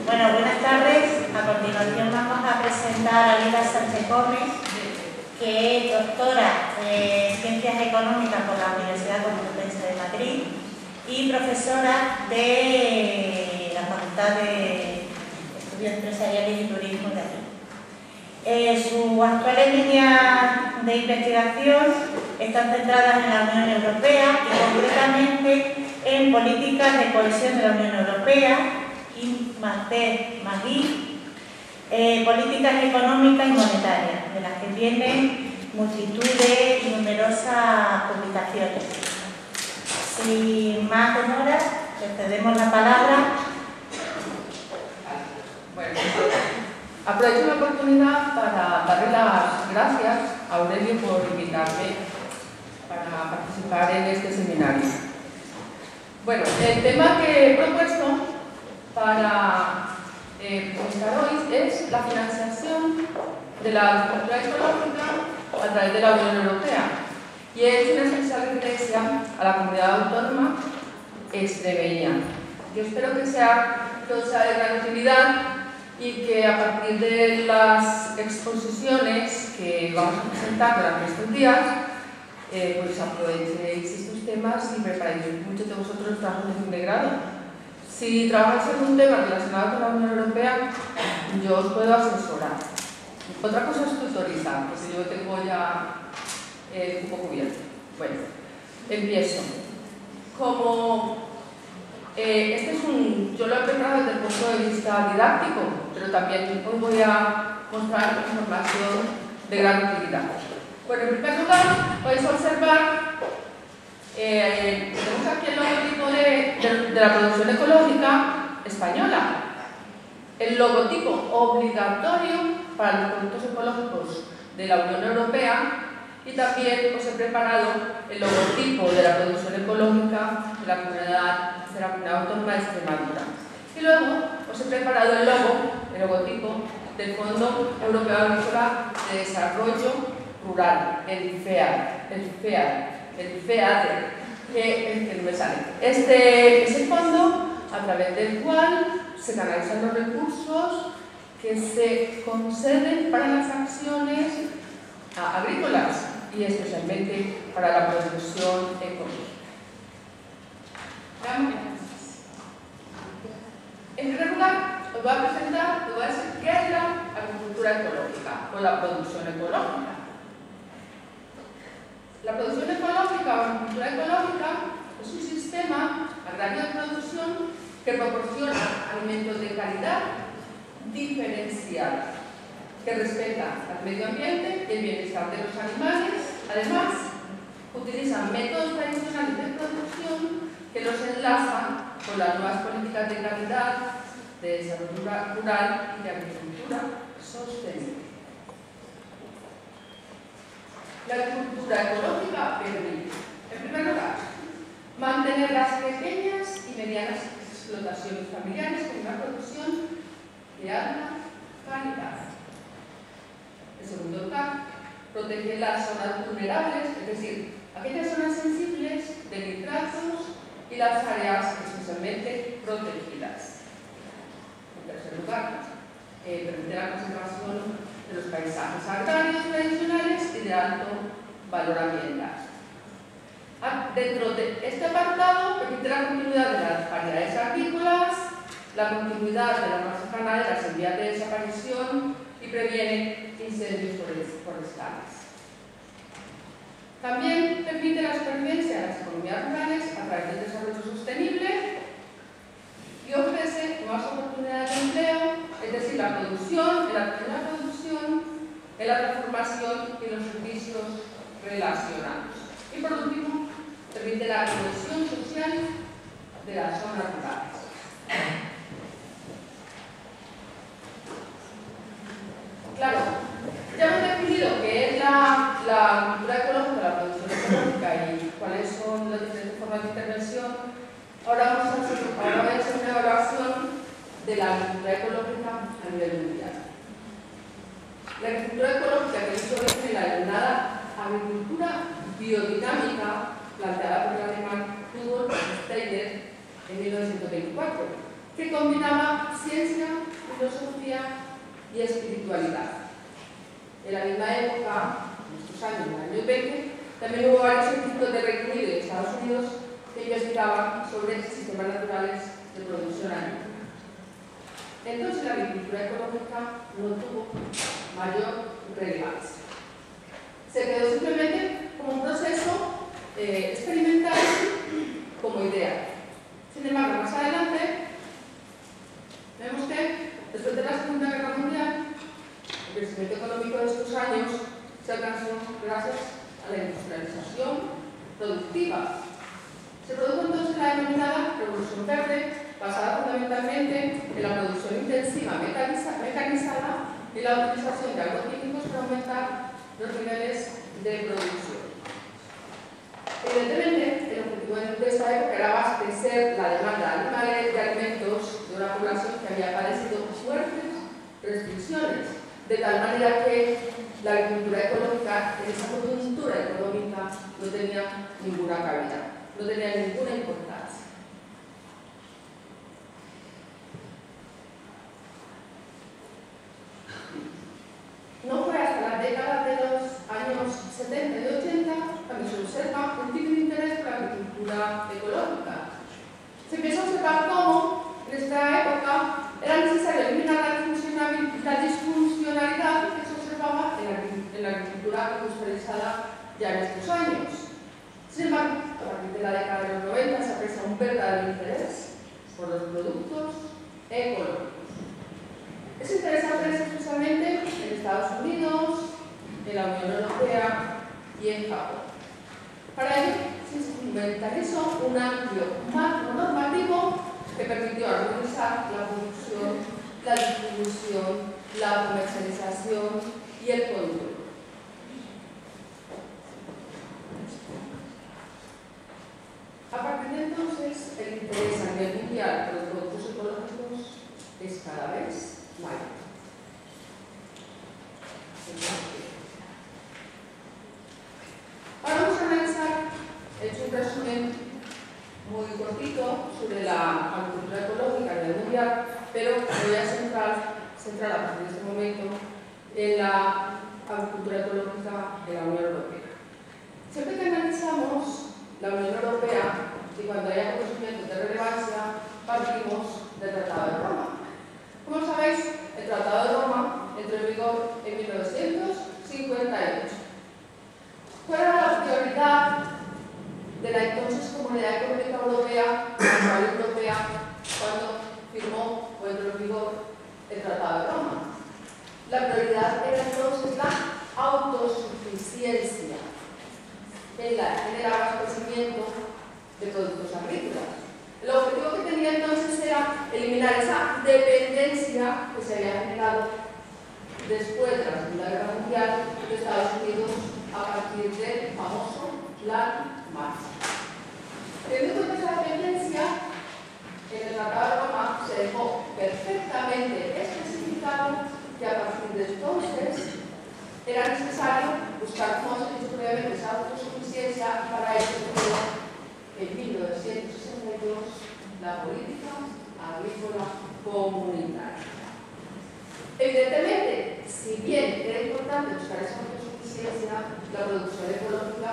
Bueno, buenas tardes. A continuación vamos a presentar a Lila Sánchez Gómez, que es doctora en Ciencias Económicas por la Universidad Complutense de Madrid y profesora de la Facultad de Estudios Empresariales y Turismo de aquí. Sus actuales líneas de investigación están centradas en la Unión Europea y concretamente en políticas de cohesión de la Unión Europea, políticas económicas y monetarias, de las que tienen multitud de y numerosas publicaciones. Sin más demora, le cedemos la palabra. Bueno, aprovecho la oportunidad para darle las gracias a Aurelio por invitarme para participar en este seminario. Bueno, el tema que he propuesto para presentar hoy es la financiación de la agricultura ecológica a través de la Unión Europea, y es una especial referencia a la comunidad autónoma extremeña. Yo espero que todo sea de gran utilidad y que a partir de las exposiciones que vamos a presentar durante estos días, pues aprovechéis estos temas y preparéis muchos de vosotros trabajos de fin de grado. Si trabajáis en un tema relacionado con la Unión Europea, yo os puedo asesorar. Otra cosa es tutorizar, porque yo tengo ya un poco cubierto. Bueno, empiezo. Como yo lo he preparado desde el punto de vista didáctico, pero también os voy a mostrar información de gran utilidad. Bueno, en primer lugar, podéis observar tenemos aquí el logotipo de la producción ecológica española. El logotipo obligatorio para los productos ecológicos de la Unión Europea, y también os he preparado el logotipo de la producción ecológica de la Comunidad Autónoma de Extremadura. Y luego os he preparado el logotipo del Fondo Europeo Agrícola de Desarrollo Rural, el FEAD, que no me sale. Este es el fondo a través del cual se canalizan los recursos que se conceden para las acciones agrícolas y especialmente para la producción ecológica. En primer lugar, os voy a decir qué es la agricultura ecológica o la producción ecológica. La producción ecológica o agricultura ecológica es un sistema agrario de producción que proporciona alimentos de calidad diferenciada, que respeta el medio ambiente y el bienestar de los animales. Además, utilizan métodos tradicionales de producción que los enlazan con las nuevas políticas de calidad, de desarrollo rural y de agricultura sostenible. La agricultura ecológica permite, en primer lugar, mantener las pequeñas y medianas explotaciones familiares con una producción de alta calidad. En segundo lugar, protege las zonas vulnerables, es decir, aquellas zonas sensibles de nitratos y las áreas especialmente protegidas. En tercer lugar, permite la conservación de los paisajes agrarios tradicionales y de alto valor ambiental. Dentro de este apartado permite la continuidad de las variedades agrícolas, la continuidad de las razas ganaderas en vías de desaparición y previene incendios forestales. También permite la supervivencia de las economías rurales a través del desarrollo sostenible y ofrece nuevas oportunidades de empleo, es decir, la producción, en la transformación y los servicios relacionados. Y por último, permite la cohesión social de las zonas rurales. Claro, ya hemos definido qué es la agricultura ecológica, la producción ecológica y cuáles son las diferentes formas de intervención. Ahora voy a hacer una evaluación de la agricultura ecológica a nivel mundial. La agricultura ecológica que hizo origen en la denominada agricultura biodinámica planteada por el alemán Rudolf Steiner en 1924, que combinaba ciencia, filosofía y espiritualidad. En la misma época, en estos años, en el año 20, también hubo varios científicos de Reino Unido y de Estados Unidos que investigaban sobre sistemas naturales de producción animal. Entonces la agricultura ecológica no tuvo mayor relevancia. Se quedó simplemente como un proceso experimental, como idea. Sin embargo, más adelante, vemos que después de la Segunda Guerra Mundial, el crecimiento económico de estos años se alcanzó gracias a la industrialización productiva. Se produjo entonces la denominada Revolución Verde, basada fundamentalmente en la producción intensiva mecanizada y la utilización de agroquímicos para aumentar los niveles de producción. Evidentemente, el objetivo de esta época era abastecer la demanda de alimentos de una población que había padecido fuertes restricciones, de tal manera que la agricultura ecológica en esa coyuntura económica no tenía ninguna cabida, no tenía ninguna importancia. No fue hasta la década de los años 70 y 80 cuando se observa un tipo de interés por la agricultura ecológica. Se empieza a observar cómo en esta época era necesario eliminar la disfuncionalidad que se observaba en la agricultura industrializada ya en estos años. Sin embargo, a partir de la década de los 90 se aprecia un verdadero interés por los productos ecológicos. Ese interés se aprecia especialmente en Estados Unidos, en la Unión Europea y en Japón. Para ello, se instrumentalizó un amplio marco normativo que permitió armonizar la producción, la distribución, la comercialización y el control. A partir de entonces, el interés a nivel mundial por los productos ecológicos es cada vez mayor. Ahora vamos a analizar, he hecho un resumen muy cortito sobre la agricultura ecológica a nivel mundial, pero me voy a centrar a partir de este momento en la agricultura ecológica de la Unión Europea. Siempre que analizamos la Unión Europea y cuando hay acontecimientos de relevancia, partimos del Tratado de Roma. Como sabéis, el Tratado de Roma entró en vigor en 1958. ¿Cuál era la prioridad de la entonces Comunidad Económica Europea, la Unión Europea, cuando firmó o entró en vigor el Tratado de Roma? La prioridad era entonces la autosuficiencia en el abastecimiento de productos agrícolas. El objetivo que tenía entonces era eliminar esa dependencia que se había generado después de la Segunda Guerra Mundial de Estados Unidos a partir del famoso Plan Marshall. Teniendo en cuenta esa dependencia, en el Tratado de Roma se dejó perfectamente especificado que a partir de entonces era necesario buscar, como se dicho previamente, esa autosuficiencia, y para ello se creó en 1962 la política agrícola comunitaria. Evidentemente, si bien era importante buscar esa autosuficiencia, la producción ecológica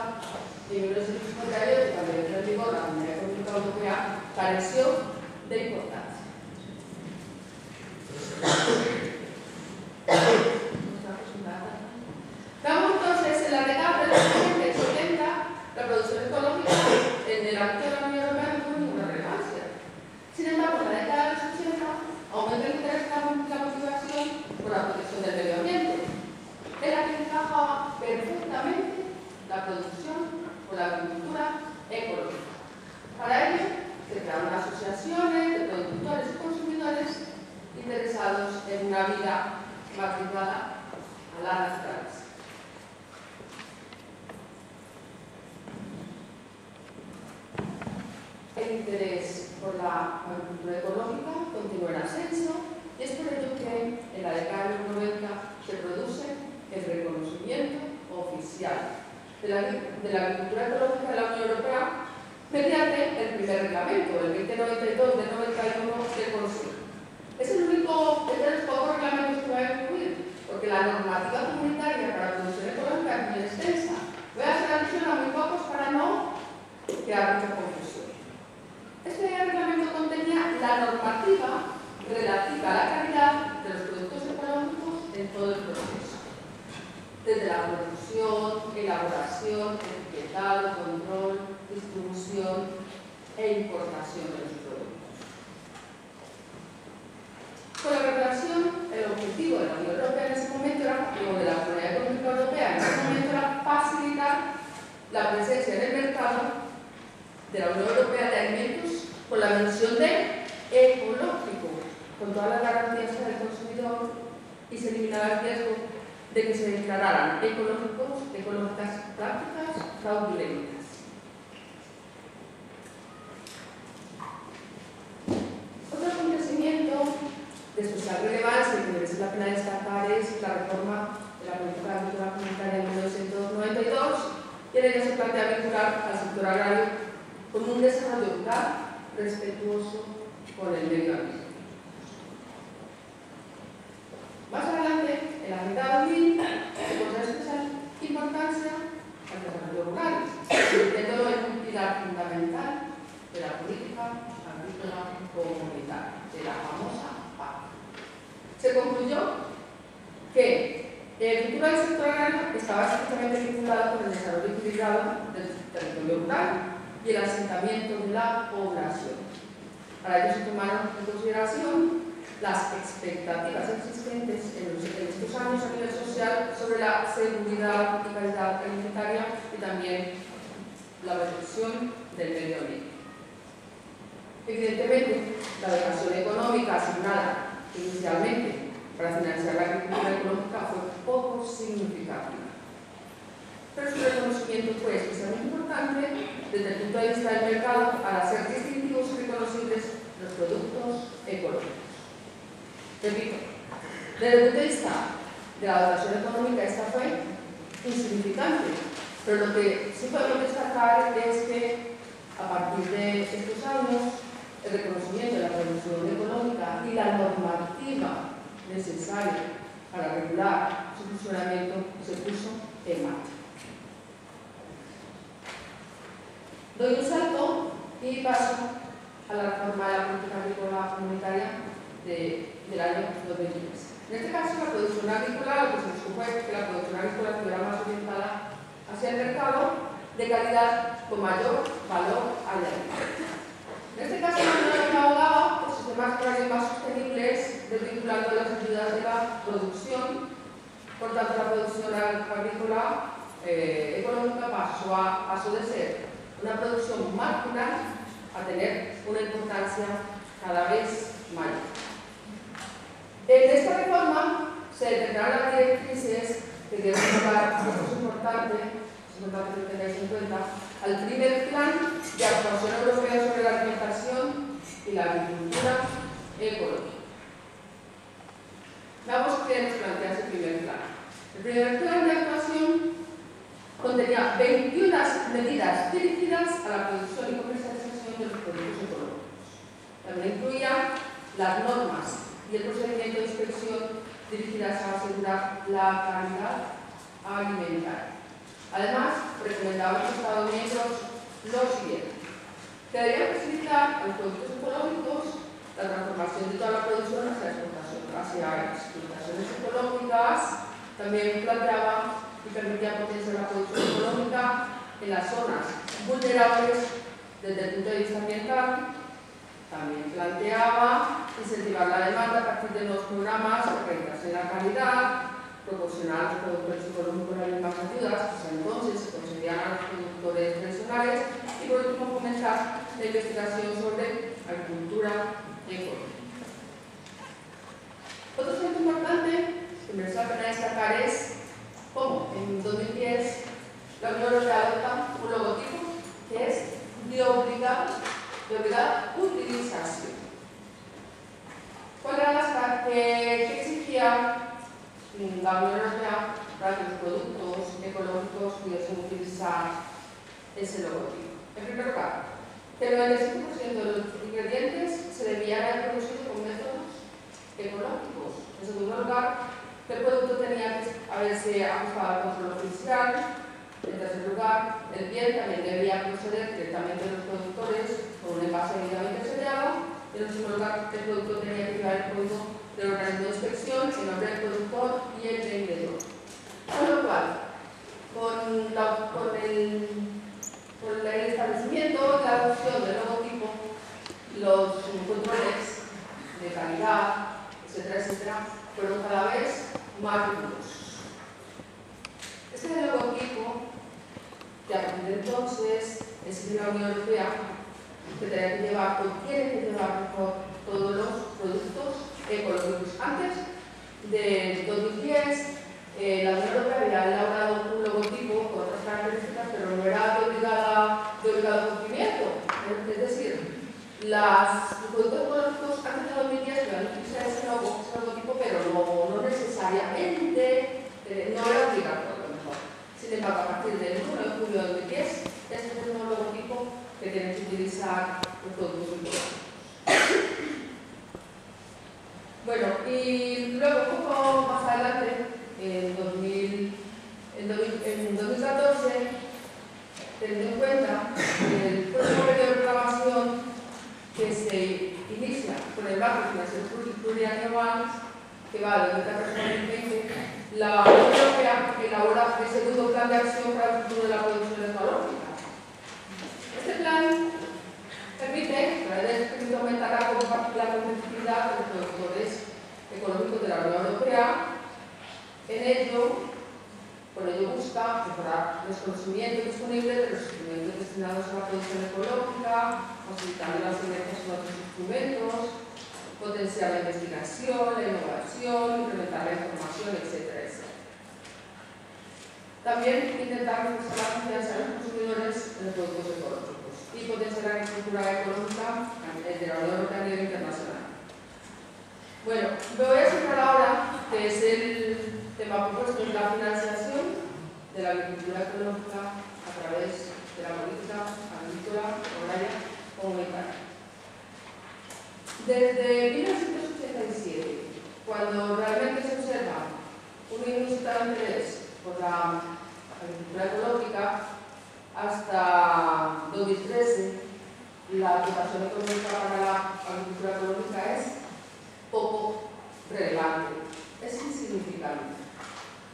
en 1958, cuando entró en vigor la Comunidad Económica Europea, careció de importancia. Veamos entonces en la década de los 60 y 70 la producción ecológica en el ámbito de la Unión Europea no tuvo ninguna relevancia. Sin embargo, en la década de los 80 aumenta el interés de la motivación por la protección del medio ambiente, en la que encajaba perfectamente la producción o la agricultura ecológica. Para ello, se crearon asociaciones de productores y consumidores interesados en una vida más ligada a la naturaleza. El interés por la agricultura ecológica continúa en ascenso y es por ello que en la década de los 90 se produce el reconocimiento oficial de la agricultura ecológica de la Unión Europea mediante el primer reglamento, el 2092 del 91, que todo el proceso, desde la producción, elaboración, etiquetado, control, distribución e importación de los productos. Con la regulación, el objetivo de la Unión Europea en ese momento era, o de la Comunidad Económica Europea en ese momento, era facilitar la presencia en el mercado de la Unión Europea de alimentos con la mención de ecológico, con todas las garantías para el consumidor, y se eliminaba el riesgo de que se declararan ecológicas prácticas fraudulentas. Otro acontecimiento de especial relevancia que merece la pena destacar es la reforma de la política agrícola comunitaria en 1992, y en ella se plantea vincular al sector agrario con un desarrollo rural respetuoso con el medio ambiente. Más adelante, en la Agenda 2000, se concede especial importancia al desarrollo rural, convirtiéndolo en un pilar fundamental de la política agrícola comunitaria, de la famosa PAC. Se concluyó que el futuro del sector agrario estaba estrictamente vinculado con el desarrollo equilibrado del territorio rural y el asentamiento de la población. Para ello se tomaron en consideración las expectativas existentes en estos años a nivel social sobre la seguridad y calidad alimentaria y también la protección del medio ambiente. Evidentemente, la dotación económica asignada inicialmente para financiar la agricultura ecológica fue poco significativa, pero su reconocimiento fue especialmente importante desde el punto de vista del mercado al hacer distintivos y reconocibles los productos ecológicos. Repito, desde el punto de vista de la dotación económica, esta fue insignificante, pero lo que sí podemos destacar es que a partir de estos años el reconocimiento de la producción económica y la normativa necesaria para regular su funcionamiento se puso en marcha. Doy un salto y paso a la reforma de la política agrícola comunitaria del año 2010. En este caso, la producción agrícola, lo que se buscó fue que la producción agrícola estuviera más orientada hacia el mercado de calidad con mayor valor añadido. En este caso, la Unión Europea abogaba por sistemas agrarios más sostenibles, desvinculando las ayudas de la producción. Por tanto, la producción agrícola ecológica pasó de ser una producción marginal a tener una importancia cada vez mayor. En esta reforma se determinaron las directrices que deben llevar, esto es importante que tengáis en cuenta, al primer plan de actuación europeo sobre la alimentación y la agricultura ecológica. Veamos qué nos plantea ese primer plan. El primer plan de actuación contenía 21 medidas dirigidas a la producción y comercialización de los productos ecológicos. También incluía las normas y el procedimiento de inspección dirigidas a asegurar la calidad alimentaria. Además, recomendaba a los Estados miembros lo siguiente: que debían facilitar a los productos ecológicos la transformación de toda la producción hacia explotaciones ecológicas. También planteaba y permitía potenciar la producción ecológica en las zonas vulnerables desde el punto de vista ambiental. También planteaba incentivar la demanda a partir de nuevos programas de acreditación de la calidad, proporcionar a los productores ecológicos las mismas ayudas, pues entonces se concedían a los productores tradicionales, y por último fomentar la investigación sobre agricultura ecológica. Otro aspecto importante que merece la pena destacar es cómo en 2010 la Unión Europea adopta un logotipo que es de obligada utilización. ¿Cuál era la que exigía la Unión Europea para que los productos ecológicos pudiesen utilizar ese logotipo? En primer lugar, que el 95% de los ingredientes se debían haber producido con métodos ecológicos. En segundo lugar, que el producto tenía que haberse ajustado al control oficial. En tercer lugar, el bien también debía proceder directamente de los productores con un envase debidamente sellado. En último lugar, el producto tenía que llevar el código del organismo de inspección, el nombre del productor y el etcétera, etcétera, fueron cada vez más rigurosos. Este es el logotipo que a partir de entonces exige la Unión Europea, que tiene que llevar todos los productos ecológicos. Antes de 2010, la Unión Europea había elaborado un logotipo con otras características, pero no era de obligado cumplimiento. Es decir, los productos ecológicos antes de 2010 iban a utilizar ese logotipo, pero no necesariamente, no era obligatorio a lo mejor. Sin embargo, a partir del 1 de julio de 2010, este es el nuevo logotipo que tienen que utilizar los productos ecológicos. Bueno, y luego un poco más adelante, en 2014, teniendo en cuenta el próximo periodo de programación que se inicia con el marco financiero plurianual, que va de 2014 a 2020, la Unión Europea elabora el segundo plan de acción para el futuro de la producción ecológica. Este plan permite aumentar la competitividad de los productores económicos de la Unión Europea. Por ello busca mejorar los conocimientos disponibles de los instrumentos destinados a la producción ecológica, facilitando las sinergias con otros instrumentos, potenciar la investigación, la innovación, incrementar la información, etcétera, etcétera. También intentar reforzar la confianza de los consumidores en los productos ecológicos y potenciar la agricultura ecológica de la Unión Europea a nivel internacional. Bueno, me voy a centrar ahora, que es el tema propuesto, en la financiación de la agricultura ecológica a través de la política agrícola agraria comunitaria. Desde 1987, cuando realmente se observa un inusitado interés por la agricultura ecológica, hasta 2013, la dotación económica para la agricultura ecológica es poco relevante, es insignificante.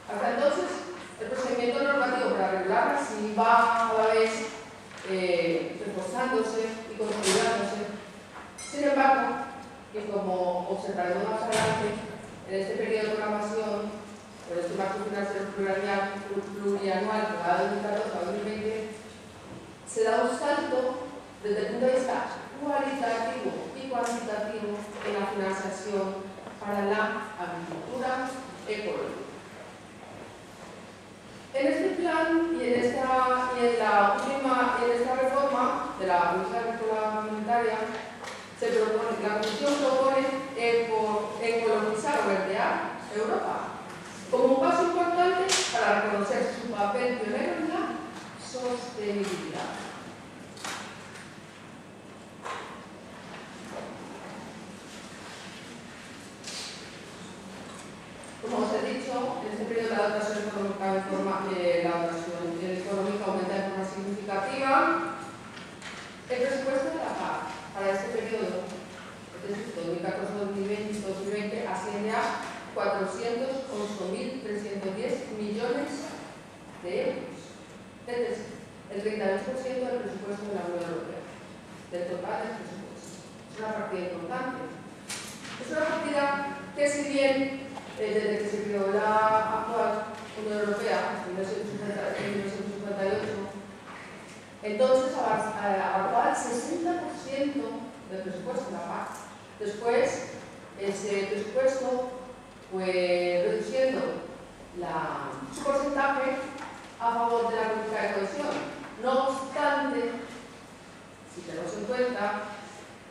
Hasta entonces, el procedimiento normativo para regularla sí va cada vez reforzándose y consolidándose. Sin embargo, y como observaremos más adelante, en este periodo de programación, por este marco financiero plurianual que va de 2014 a 2020, se da un salto desde el punto de vista cualitativo y cuantitativo en la financiación para la agricultura ecológica. En este plan y en esta reforma de la política agrícola comunitaria, la Comisión propone ecologizar o verdear Europa como un paso importante para reconocer su papel pionero en la sostenibilidad. Como os he dicho, en este periodo la dotación económica aumenta de forma significativa. El presupuesto de la PAC para este periodo, es decir, 2014-2020, asciende a 411.310 millones de euros. Es decir, el 32% del presupuesto de la Unión Europea, del total del presupuesto. Es una partida importante. Es una partida que, si bien desde que se creó la actual Unión Europea en 1958, entonces abarcaba el 60% del presupuesto de la PAC. Después, ese presupuesto fue reduciendo su porcentaje a favor de la política de cohesión. No obstante, si tenemos en cuenta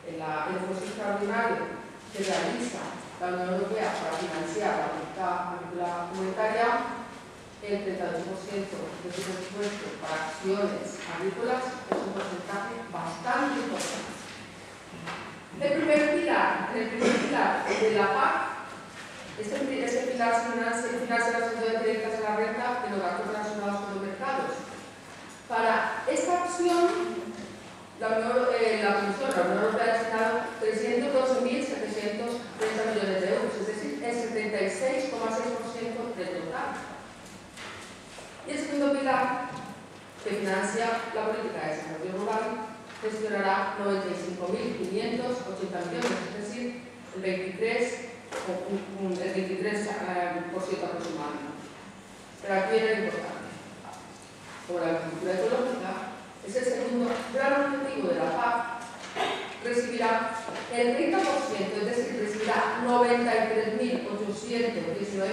el esfuerzo extraordinario que realiza la Unión Europea para financiar la política agrícola comunitaria, el 32% de su presupuesto para acciones agrícolas es un porcentaje bastante importante. El primer pilar de la PAC, este pilar financia las ayudas directas a la renta de los gastos relacionados con los mercados. Para esta acción, la Comisión Europea ha destinado 312.730 millones de euros, es decir, el 76,6% del total. Y el segundo pilar, que financia la política de desarrollo rural, gestionará 95.580 millones, es decir, el 23,7% el 23% aproximadamente. Pero aquí viene lo importante. Como la agricultura ecológica es el segundo gran objetivo de la PAC, recibirá el 30%, es decir, recibirá 93.819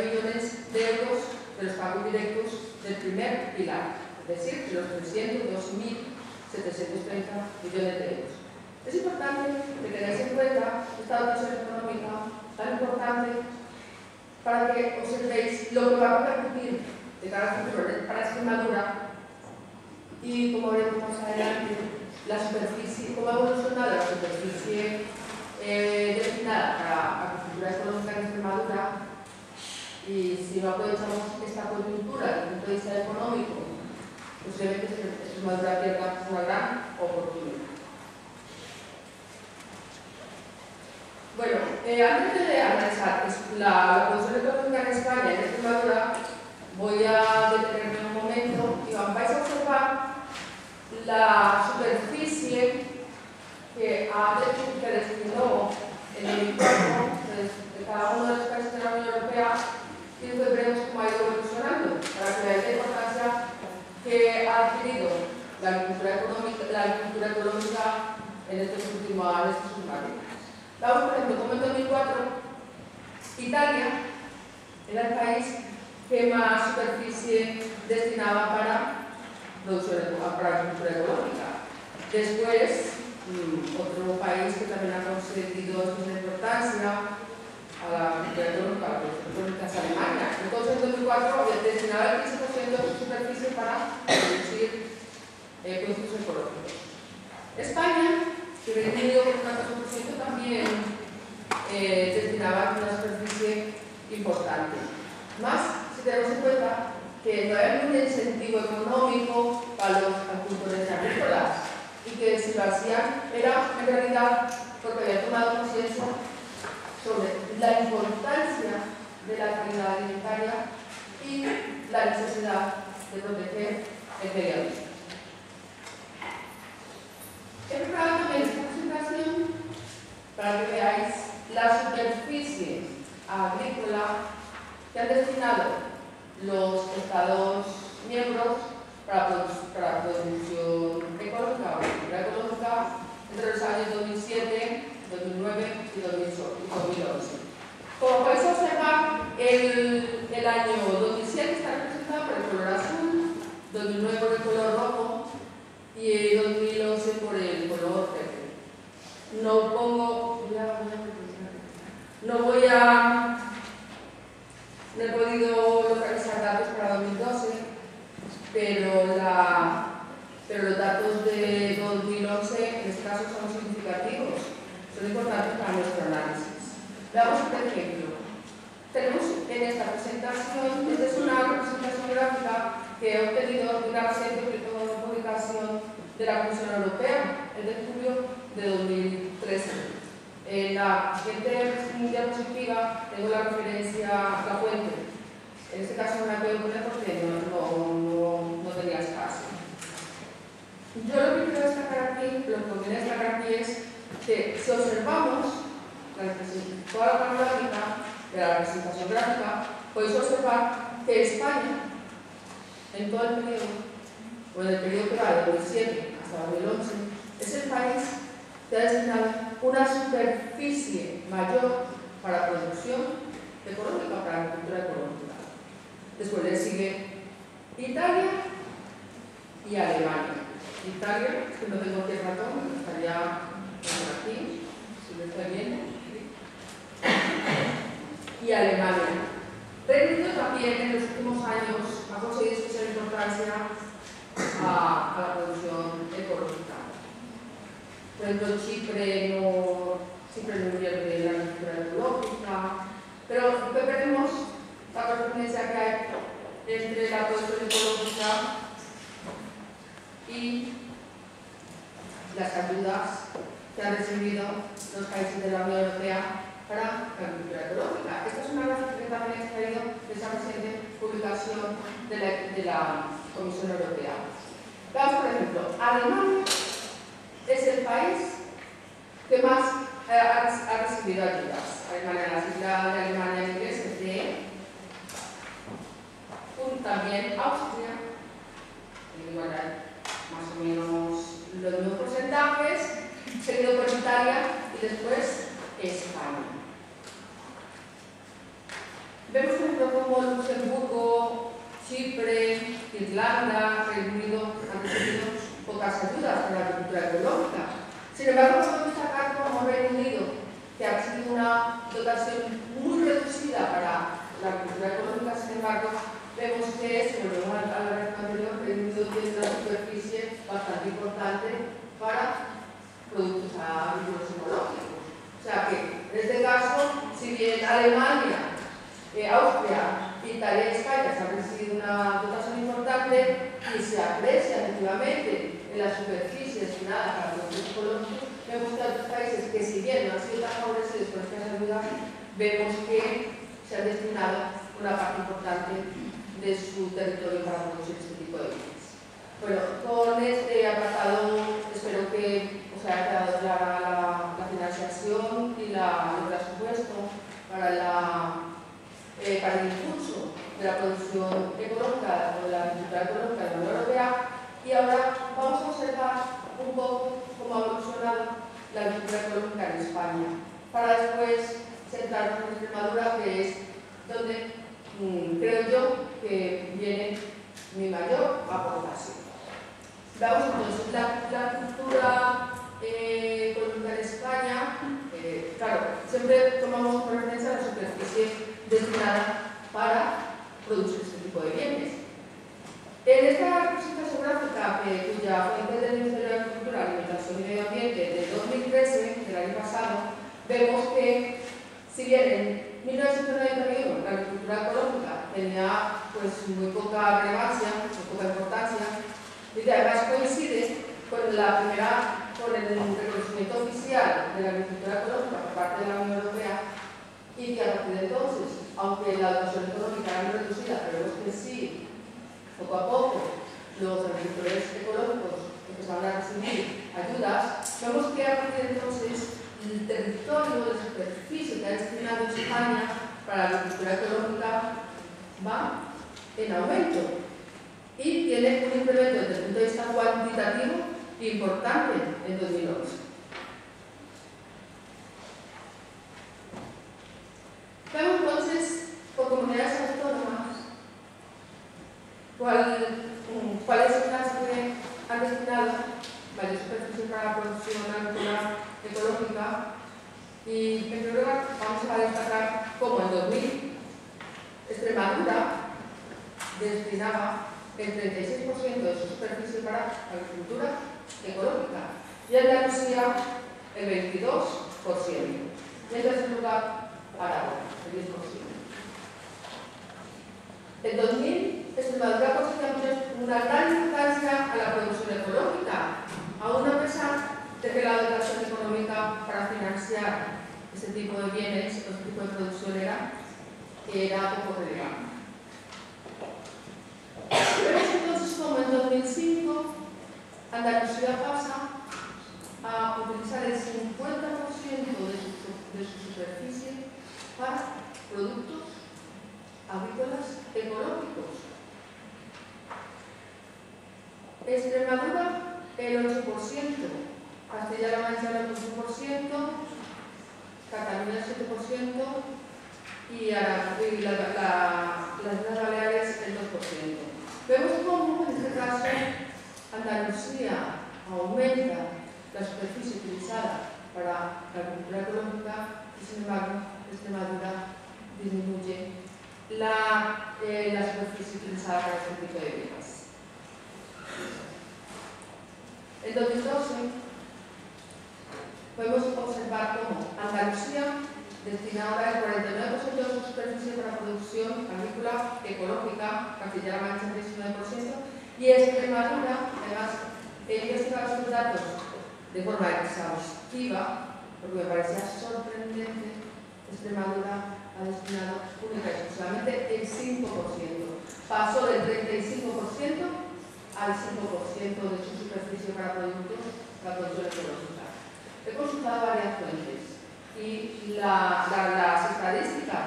millones de euros de los pagos directos del primer pilar, es decir, de los 302.730 millones de euros. Es importante que tengáis en cuenta esta dotación económica tan importante para que observéis lo que va a repercutir de cara al futuro para Extremadura y, como veremos más adelante, la superficie, cómo ha evolucionado la superficie destinada para la agricultura ecológica en Extremadura, y si no aprovechamos esta coyuntura desde el punto de vista económico, posiblemente Extremadura pierda una gran oportunidad. Bueno, antes de analizar la producción ecológica en España y en Extremadura, voy a detenerme un momento y vais a observar la superficie que destinó el 2004 de cada uno de los países de la Unión Europea, y después veremos cómo ha ido evolucionando para que veáis la importancia que ha adquirido la agricultura ecológica en estos últimos años. Vamos, por ejemplo, como en 2004, Italia era el país que más superficie destinaba para agricultura ecológica. Después, otro país que también ha concedido esta importancia a la agricultura ecológica es Alemania. Entonces, en 2004 destinaba el 15% de su superficie para producir productos ecológicos. España, que Reino Unido con un 14% también destinaba una superficie importante. Más, si tenemos en cuenta que no había un incentivo económico para los agricultores agrícolas y que si lo hacían era en realidad porque habían tomado conciencia sobre la importancia de la calidad alimentaria y la necesidad de proteger el medio ambiente. He preparado también esta presentación para que veáis la superficie agrícola que han destinado los Estados miembros para producción ecológica o agricultura ecológica entre los años 2007, 2009 y 2011. Como podéis observar, el año 2007 está representado por el color azul, 2009 por el color rojo y 2011 por el color verde. No he podido localizar datos para 2012, pero los datos de 2011 en este caso son significativos, son importantes para nuestro análisis. Veamos un ejemplo. Tenemos en esta presentación, esta es una representación gráfica que he obtenido de una reciente publicación de la Comisión Europea, el de julio de 2013. En la siguiente diapositiva tengo la referencia a la fuente. En este caso no la puedo poner porque no tenía espacio. Yo lo que quiero destacar aquí, lo que conviene destacar aquí es que si observamos toda la panorámica de la representación gráfica, podéis observar que España, en todo el periodo, o en el periodo que va de 2007 hasta 2011, es el país que ha destinado una superficie mayor para producción ecológica, para agricultura ecológica. Después le sigue Italia y Alemania. Italia, que no tengo aquí el ratón, estaría aquí, si lo estoy viendo. Y Alemania. Reino Unido también en los últimos años ha conseguido especial importancia a la producción ecológica. Por ejemplo, Chipre no invierte en la agricultura ecológica, pero lo que veremos la correspondencia que hay entre la producción ecológica y las ayudas que han recibido los países de la Unión Europea para la agricultura ecológica. Esta es una gráfica que también he extraído de esa reciente publicación de la Comisión Europea. Veamos, por ejemplo, Alemania es el país que más ha recibido ayudas. Alemania, la sigla de Alemania en inglés es DE. También Austria, igual más o menos los mismos porcentajes, seguido por Italia y después España. Vemos por ejemplo como Luxemburgo, Chipre, Irlanda, Reino Unido han recibido pocas ayudas para la agricultura ecológica. Sin embargo, podemos destacar como Reino Unido, que ha recibido una dotación muy reducida para la agricultura ecológica. Sin embargo, vemos que, si volvemos a la vez anterior, Reino Unido tiene una superficie bastante importante para productos agrícolas ecológicos. O sea que, en este caso, si bien Alemania, Austria, Italia y España se han recibido una dotación importante y se aprecia efectivamente en la superficie destinada para productos ecológicos, vemos que otros países que, si bien no han sido tan favorecidos por estas ayudas, vemos que se han destinado una parte importante de su territorio para producir este tipo de bienes. Bueno, con este apartado espero que os haya quedado clara la financiación y el presupuesto para el impulso de la producción ecológica o de la agricultura ecológica de la Unión Europea. Y ahora vamos a observar un poco cómo ha evolucionado la agricultura ecológica en España, para después centrarnos en Extremadura, que es donde creo yo que viene mi mayor aportación. Veamos entonces la agricultura ecológica en España. Claro, siempre tomamos como referencia la superficie destinada para producir este tipo de bienes. En esta presentación gráfica, cuya fuente del Ministerio de Agricultura, Alimentación y Medio Ambiente de 2013, del año pasado, vemos que, si bien en 1991 la agricultura ecológica tenía pues muy poca relevancia, muy poca importancia, y además coincide con el reconocimiento oficial de la agricultura ecológica por parte de la Unión Europea, y que a partir de entonces, aunque la dotación económica era muy reducida, pero vemos que sí, poco a poco, los agricultores ecológicos empezaron a recibir ayudas, vemos que a partir de entonces el territorio de superficie que ha destinado España para la agricultura ecológica va en aumento y tiene un incremento desde el punto de vista cuantitativo importante en 2011. Vemos entonces por comunidades autónomas cuáles son las que han destinado mayor superficie para la producción agrícola ecológica. Y en primer lugar vamos a destacar cómo en 2000 Extremadura destinaba el 36% de su superficie para la agricultura ecológica y Andalucía el 22%. Y en tercer lugar, Aragón, el 10%. En 2000, Extremadura concedió una gran importancia a la producción ecológica, aún a pesar de que la dotación económica para financiar este tipo de bienes, este tipo de producción era poco relevante. Vemos entonces cómo en 2005 Andalucía pasa a utilizar el 50% de su superficie para productos agrícolas ecológicos. Extremadura el 8%, Castilla-La Mancha el 8%, Cataluña el 7% y las Islas Baleares el 2%. Vemos cómo en este caso Andalucía aumenta la superficie utilizada para la agricultura ecológica y, sin embargo, Extremadura disminuye la superficie utilizada para este tipo de bienes. En 2012 podemos observar cómo Andalucía destinaba el 49% de su superficie para producción agrícola ecológica, Castilla-La Mancha el 19%, y Extremadura, además, he investigado estos datos de forma exhaustiva, porque me parecía sorprendente. Extremadura ha destinado única y exclusivamente el 5%. Pasó del 35% al 5% de su superficie para productos, la producción ecológica. He consultado varias fuentes Y las estadísticas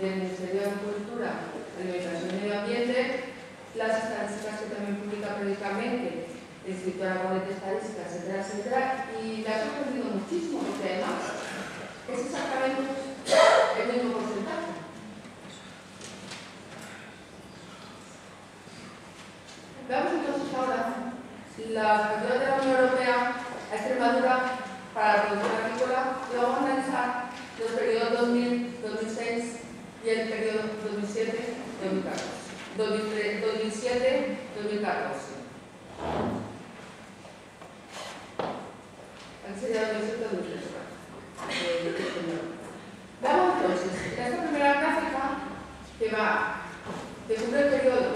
del Ministerio de Agricultura, Alimentación y Medio Ambiente, las estadísticas que también publica periódicamente el Instituto Aragonés de Estadística, etcétera, etcétera, y me ha sorprendido muchísimo porque además es exactamente el mismo porcentaje. Veamos entonces ahora las ayudas de la Unión Europea a Extremadura para la producción agrícola y vamos a analizar los periodos 2000, 2006 y el periodo 2007, 2007, 2014. Aquí sería 2007, 2013. Veamos entonces, esta primera gráfica que va de cubre el periodo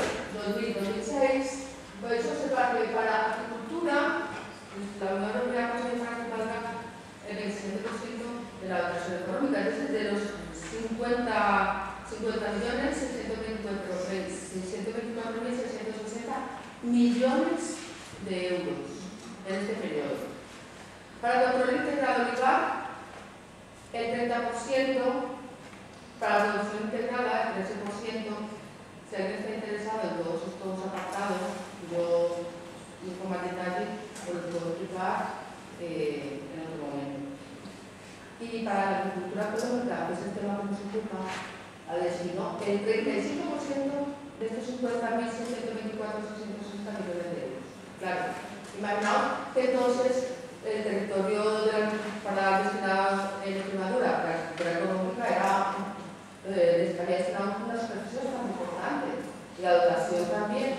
2000-2006, podéis observar que para agricultura la Unión Europea concentra el 27% de la dotación económica, es decir, de los 50.624.660 millones de euros en este periodo. Para el control integrado olivar, el 30%, para la producción integrada, el 13%. Si alguien está interesado en todos estos apartados, yo con más detalle os lo puedo explicar en otro momento. Y para la agricultura económica, que es el tema que nos ocupa, al destino, el 35% de estos 50.624.660 millones de euros. Claro, imaginaos que entonces el territorio para destinar en Extremadura, la agricultura económica, estaría destinado a una superficie tan importante, y la dotación también.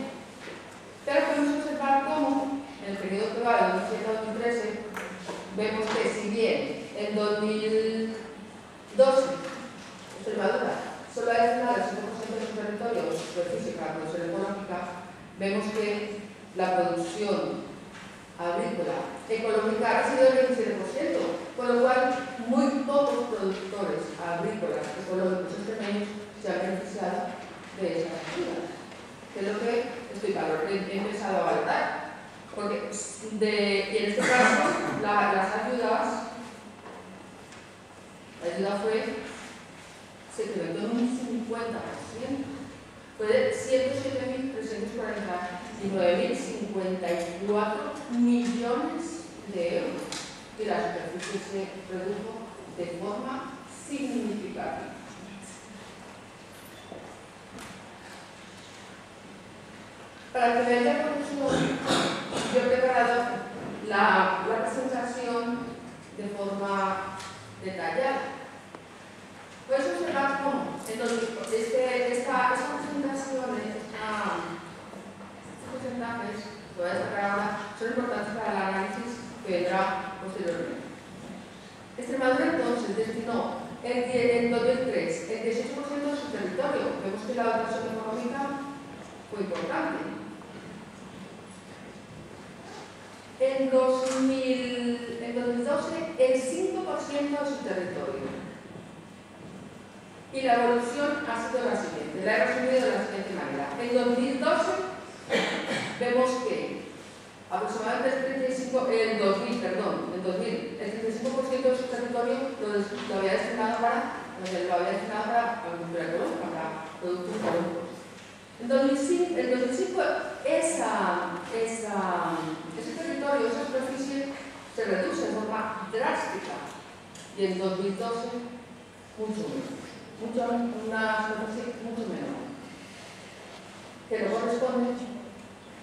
Pero podemos observar cómo en el periodo que va de 2007 a 2013 vemos que si bien en 2012 Extremadura solo ha destinado el 5% de su territorio o su superficie para la producción económica, vemos que la producción agrícola ecológica ha sido del 27%, con lo cual muy pocos productores agrícolas ecológicos extremeños se han beneficiado de esas ayudas, que es lo que he empezado a valorar, porque y en este caso la ayuda fue, se incrementó en un 50%, fue de 107.349.054 millones de euros, y la superficie se redujo de forma significativa. Para que veáis la producción, yo he preparado la presentación de forma detallada. Puedes observar cómo esta presentación, estos porcentajes que voy a destacar ahora, son importantes para el análisis que vendrá posteriormente. Extremadura entonces destinó en 2003 el 18% de su territorio. Vemos que la dotación económica fue importante. En 2012 el 5% de su territorio. Y la evolución ha sido la siguiente, la he resumido de la siguiente manera. En 2012 vemos que aproximadamente el 35% de su territorio lo había destinado para agricultura ecológica, para productos ecológicos. En 2005 ese territorio, esa superficie se reduce de forma drástica, y en 2012 mucho menos. Una superficie mucho menor, que no corresponde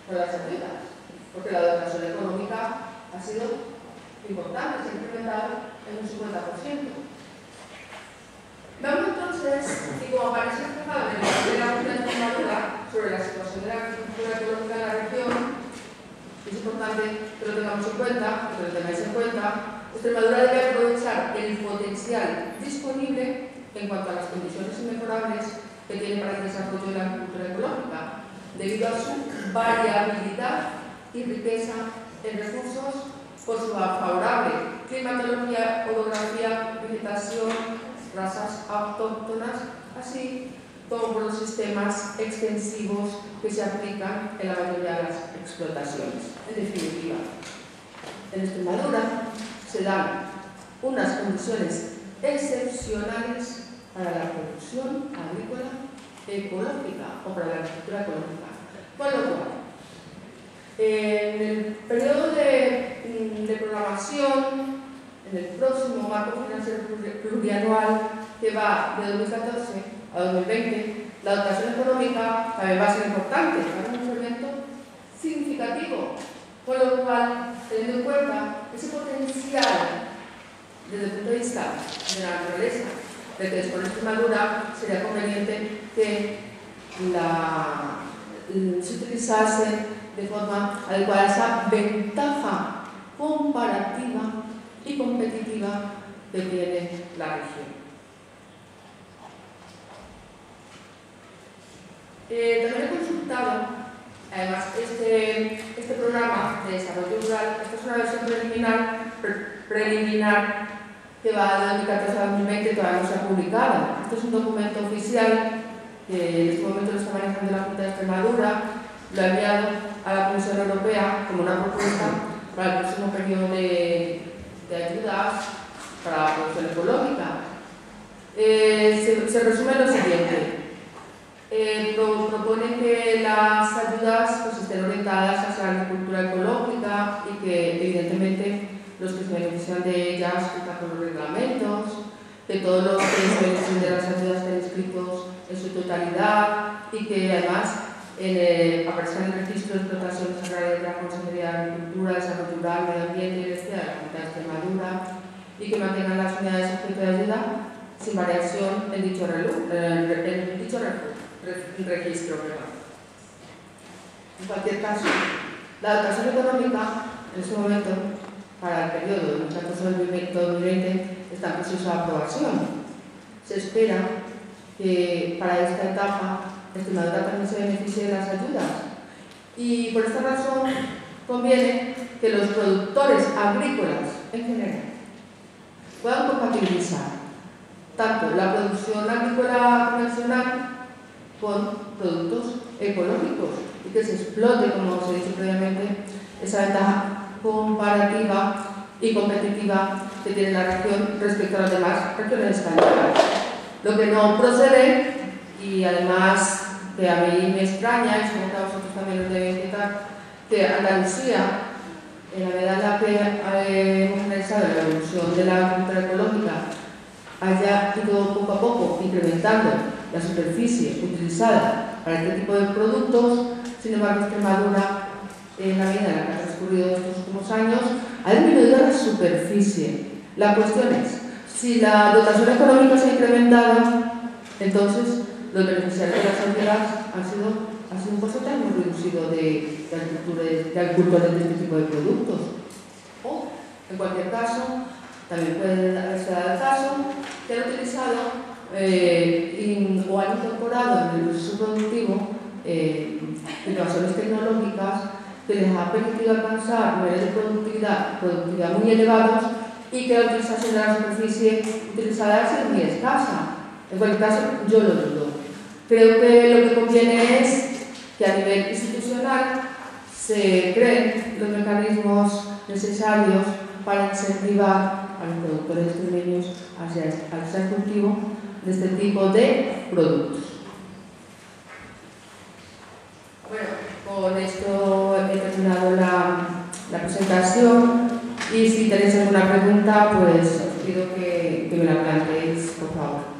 con las ayudas, porque la dotación económica ha sido importante, se ha incrementado en un 50%. Vamos entonces, y como aparece reflejado en el debate de la Junta de Extremadura sobre la situación de la agricultura ecológica en la región, es importante que lo tengamos en cuenta, que lo tengáis en cuenta. Extremadura debe aprovechar el potencial disponible en cuanto a las condiciones inmejorables que tiene para el desarrollo de la agricultura ecológica, debido a su variabilidad y riqueza en recursos, por su favorable climatología, orografía, vegetación, razas autóctonas, así como por los sistemas extensivos que se aplican en la mayoría de las explotaciones. En definitiva, en Extremadura se dan unas condiciones excepcionales para la producción agrícola ecológica o para la agricultura ecológica. Con lo cual, en el periodo de programación, en el próximo marco financiero plurianual que va de 2014 a 2020, la dotación económica también va a ser importante, va a ser un incremento significativo, con lo cual, teniendo en cuenta ese potencial desde el punto de vista de la naturaleza, de que después de Extremadura sería conveniente que se utilizase de forma adecuada esa ventaja comparativa y competitiva que tiene la región. También he consultado, además, este programa de desarrollo rural. Esta es una versión preliminar que va de 2014 a 2020, todavía no se ha publicado. Este es un documento oficial que en este momento lo está manejando la Junta de Extremadura, lo ha enviado a la Comisión Europea como una propuesta para el próximo periodo de ayudas para la producción ecológica. Se resume lo siguiente. Propone que las ayudas pues, estén orientadas hacia la agricultura ecológica y que evidentemente los que se benefician de ellas cumplan con los reglamentos, que todos los que se benefician de las ayudas estén inscritos en su totalidad y que además aparezcan en el registro de explotaciones agrarias de la Consejería de Agricultura, Desarrollo Rural, Medio Ambiente y Energía de la Junta de Extremadura y que mantengan las unidades objeto de ayuda sin variación en dicho registro. En cualquier caso, la dotación económica en este momento para el periodo 2014-2020 está en proceso de aprobación. Se espera que para esta etapa Extremadura también se beneficie de las ayudas y por esta razón conviene que los productores agrícolas en general puedan compatibilizar tanto la producción agrícola convencional con productos ecológicos y que se explote, como os he dicho previamente, esa ventaja comparativa y competitiva que tiene la región respecto a las demás regiones españolas. Lo que no procede, y además que a mí me extraña, y supongo que a vosotros también os debe inquietar, que Andalucía, en la medida en la que hemos realizado la evolución de la agricultura ecológica, haya ido poco a poco incrementando la superficie utilizada para este tipo de productos. Sin embargo, Extremadura, en la medida en la que ha transcurrido estos últimos años, ha disminuido la superficie. La cuestión es, si la dotación económica se ha incrementado, entonces los beneficiarios de las ayudas han sido un porcentaje muy reducido de agricultores de este tipo de productos. O, en cualquier caso, también puede haberse dado el caso que han utilizado o han incorporado en el proceso productivo innovaciones tecnológicas que les ha permitido alcanzar niveles de productividad muy elevados y que la utilización de la superficie utilizada ha sido muy escasa. En cualquier caso, yo lo dudo. Creo que lo que conviene es que a nivel institucional se creen los mecanismos necesarios para incentivar a los productores extremeños hacia el cultivo de este tipo de productos. Bueno, con esto he terminado la presentación y si tenéis alguna pregunta, pues os pido que me la planteéis, por favor.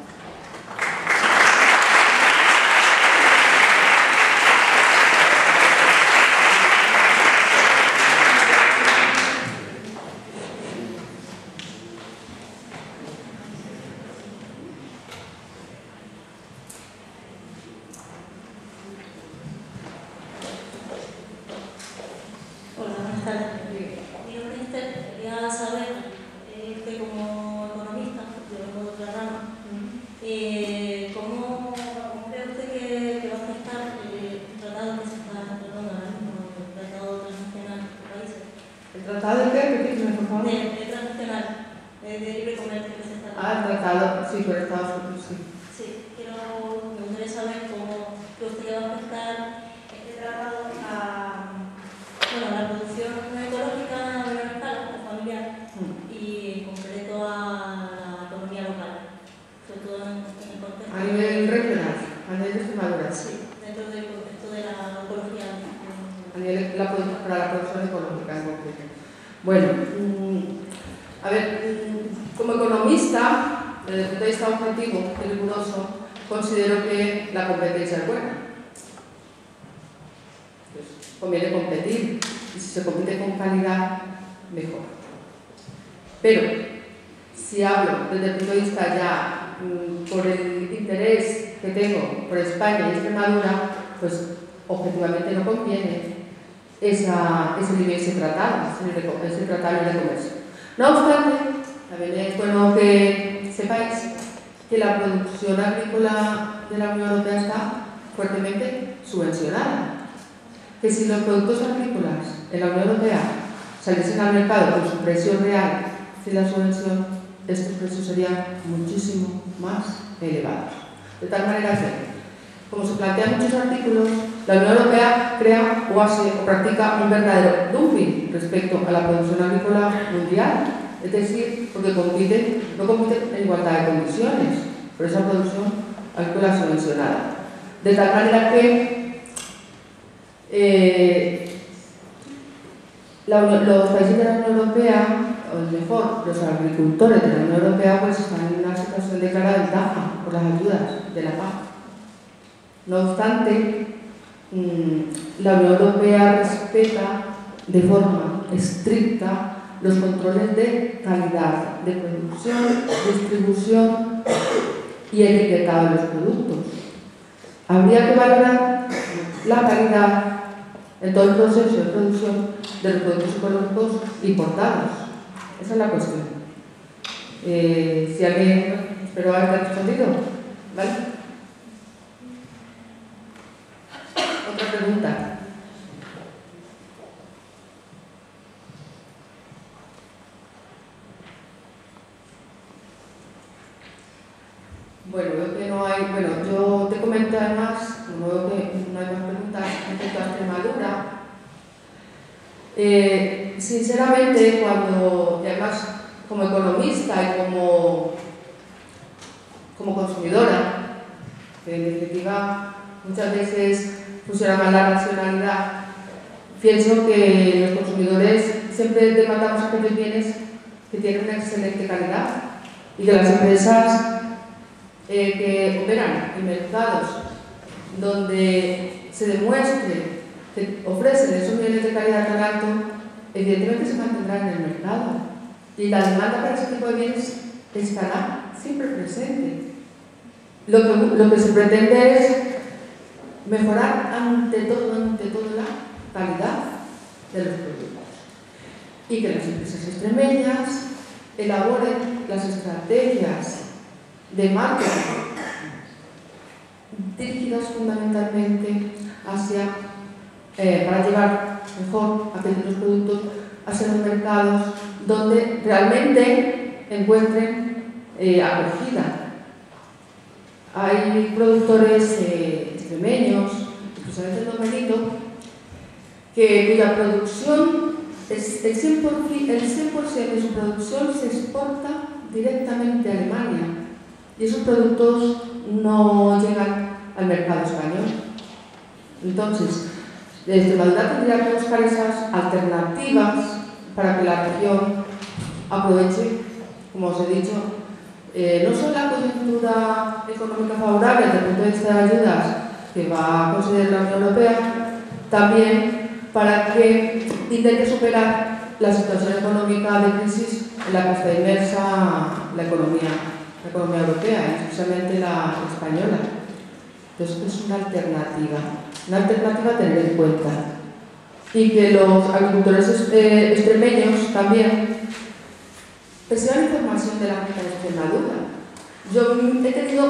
nivel de Extremadura. Sí, dentro del contexto de la ecología. A nivel para la producción ecológica en concreto. Bueno, a ver, como economista, desde el punto de vista objetivo y riguroso, considero que la competencia es buena. Pues conviene competir, y si se compite con calidad, mejor. Pero, si hablo desde el punto de vista ya por el interés que tengo por España y Extremadura, pues objetivamente no conviene ese tratado de comercio. No obstante, también es bueno que sepáis que la producción agrícola de la Unión Europea está fuertemente subvencionada. Que si los productos agrícolas en la Unión Europea saliesen al mercado con su precio real sin la subvención, estos precios serían muchísimo más elevados. De tal manera que, como se plantea en muchos artículos, la Unión Europea crea o hace o practica un verdadero dumping respecto a la producción agrícola mundial, es decir, porque no compite en igualdad de condiciones por esa producción agrícola subvencionada. De tal manera que los países de la Unión Europea, o mejor, los agricultores de la Unión Europea, pues están en una situación de clara ventaja por las ayudas de la PAC. No obstante, la Unión Europea respeta de forma estricta los controles de calidad, de producción, distribución y etiquetado de los productos. Habría que valorar la calidad en todo el proceso de producción de los productos ecológicos importados. Esa es la cuestión. Si alguien espero haber respondido, ¿vale? Otra pregunta. Bueno, veo que no hay. Bueno, yo te comento además, como veo que no hay más preguntas respecto a Extremadura. Sinceramente, y además como economista y como consumidora, que en definitiva muchas veces funciona mal la racionalidad, pienso que los consumidores siempre demandamos aquellos bienes que tienen una excelente calidad y que las empresas que operan en mercados donde se demuestre que ofrecen esos niveles de calidad tan alto, evidentemente se mantendrán en el mercado y la demanda para ese tipo de bienes estará siempre presente. Lo que se pretende es mejorar ante todo la calidad de los productos y que las empresas extremeñas elaboren las estrategias de marketing dirigidas fundamentalmente para llevar mejor aquellos productos hacia los mercados donde realmente encuentren acogida. Hay productores extremeños, especialmente en Don Benito, cuya producción, el 100% de su producción se exporta directamente a Alemania y esos productos no llegan al mercado español. Entonces, Extremadura tendría que buscar esas alternativas para que la región aproveche, como os he dicho, no solo la coyuntura económica favorable desde el punto de vista de ayudas que va a conceder la Unión Europea, también para que intente superar la situación económica de crisis en la que está inmersa la economía europea, y especialmente la española. Entonces, es una alternativa a tener en cuenta. Y que los agricultores extremeños también reciban información de la Junta de Extremadura. Yo he tenido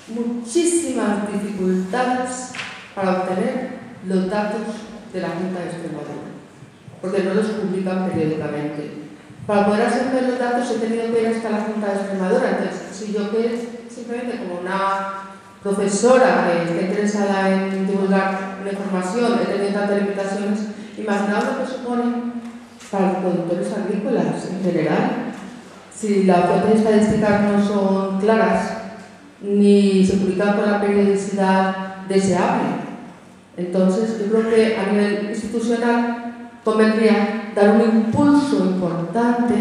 muchísimas dificultades para obtener los datos de la Junta de Extremadura, porque no los publican periódicamente. Para poder acceder los datos he tenido que ir hasta la Junta de Extremadura. Entonces, si yo que simplemente como una profesora que está interesada en divulgar una información, he tenido tantas limitaciones, imaginaos lo que supone para los productores agrícolas en general. Si las fuentes estadísticas no son claras, ni se publican con la periodicidad deseable. Entonces, yo creo que a nivel institucional convendría dar un impulso importante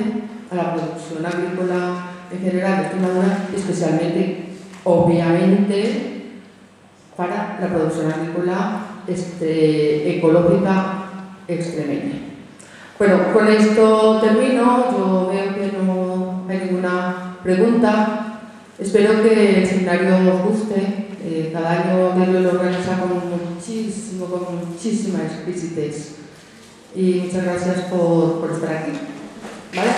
a la producción agrícola en general de Extremadura, especialmente, obviamente, para la producción agrícola ecológica extremeña. Bueno, con esto termino. Yo veo que no hay ninguna pregunta. Espero que el seminario os guste. Cada año Delio lo organiza con muchísima exquisitez. Y muchas gracias por estar aquí. ¿Vale?